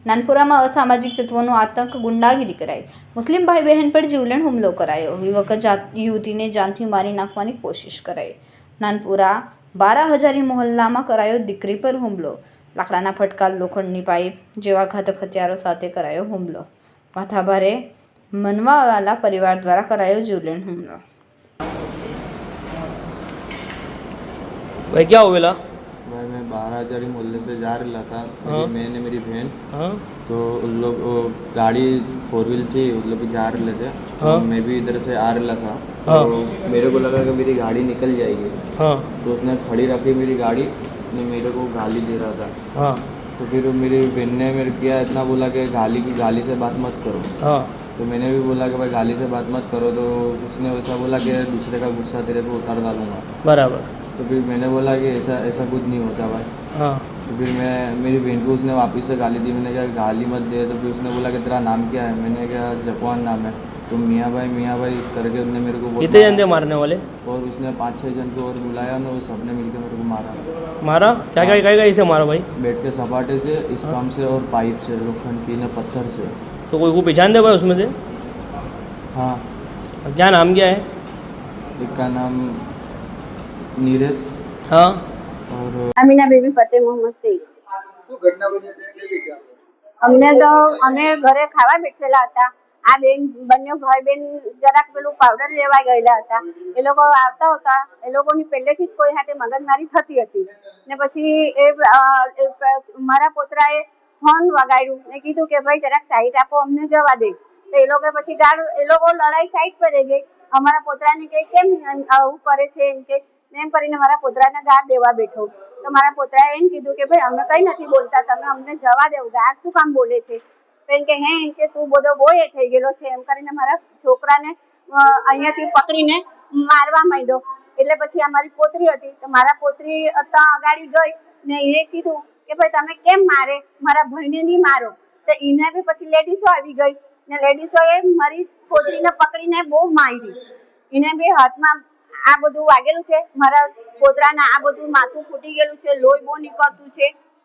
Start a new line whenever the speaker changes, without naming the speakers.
નાનપુરામાં અસામાજિક તત્વોનો આતંક, ગુંડાગીરી કરાઈ. મુસ્લિમ ભાઈ બહેન પર જીવલેણ હુમલો કરાયો. યુવતીને જાનથી મારી નાખવાની કોશિશ કરાઈ. નાનપુરા બારા હજારી મોહલ્લામાં કરાયો દીકરી પર હુમલો. લાકડાના ફટકા, લોખંડની પાઇપ જેવા ઘાતક હથિયારો સાથે કરાયો હુમલો. માથાભારે મનવાવાલા પરિવાર દ્વારા કરાયો જીવલેણ હુમલો.
भाई क्या हो गया?
भाई मैं 12,000 मोहल्ले से जा रहा था। मैंने मेरी बहन तो उन लोग गाड़ी 4 व्हील थी, उन लोग भी जा रहे थे। तो मैं भी इधर से आ रहा था। तो मेरे को लगा कि मेरी गाड़ी निकल जाएगी। तो उसने खड़ी रखी मेरी गाड़ी ने मेरे को गाली दे रहा था। तो फिर मेरी बहन ने मेरे किया इतना बोला कि गाली से बात मत करो। तो मैंने भी बोला कि भाई गाली से बात मत करो। तो उसने वैसा बोला कि दूसरे का गुस्सा तेरे पे उतार डालूंगा।
बराबर।
तो फिर मैंने बोला कि ऐसा कुछ नहीं होता भाई। तो फिर मेरी बहन को उसने वापस से गाली दी। मैंने कहा गाली मत दे। तो फिर उसने बोला कि तेरा नाम क्या है? मैंने कहा जपवान नाम है। तो मियाँ भाई करके उसने मेरे को
कितने जन थे मारने वाले?
और उसने 5-6 जन को और बुलाया ना, वो सबने मिलकर मेरे को मारा।
मारा? क्या इसे मारा भाई?
बेड के सपाटे से, इस काम से और पाइप से, लोखंड की न पत्थर से।
तो कोई को पहचान दे भाई उसमें से?
हाँ।
क्या नाम क्या है?
एक का नाम नीरज।
हाँ।
और अमीना बेबी फतेह मोहम्मद शेख।
શું ઘટના બની હતી કઈ જગ્યા?
અમે ઘરે ખાવા બેઠેલા હતા. આ બેન બંને ભાઈ બેન જરાક પેલું પાવડર લેવા ગયેલા હતા. એ લોકો આવતા હતા, એ લોકોની પહેલેથી જ કોઈ હાથે મગજમારી થતી હતી. ને પછી મારા પોતરાએ ફોન વગાડ્યું ને કીધું કે ભાઈ જરાક સાઈડ આપો, અમને જવા દે. તો એ લોકો પછી એ લોકો લડાઈ સાઈડ પર રહી ગઈ. અમારા પોતરાને કહે કેમ આવું કરે છે એમ કે એમ કરીને મારા પોતરાને ગાળ દેવા બેઠો. તો મારા પોતરાએ એમ કીધું કે ભાઈ અમે કંઈ નથી બોલતા, તમે અમને જવા દેવું, ગાળ શું કામ બોલે છે? તો એમ કે એમ કે તું બધો બહુ એ થઈ ગયેલો છે એમ કરીને મારા છોકરાને અહીંયાથી પકડીને મારવા માંડ્યો. એટલે પછી અમારી પોતરી હતી, તો મારા પોતરી ત્યાં અગાડી ગઈ ને એને કીધું કે ભાઈ તમે કેમ મારે, મારા ભાઈને નહીં મારો. તો એને બી પછી લેડીસો આવી ગઈ ને લેડીસોએ મારી પોતરીને પકડીને બહુ મારી. એને બી હાથમાં આ બધું વાગેલું છે, મારા પોતરાને આ બધું માથું ફૂટી ગયેલું છે, લોહી બહુ નીકળતું છે.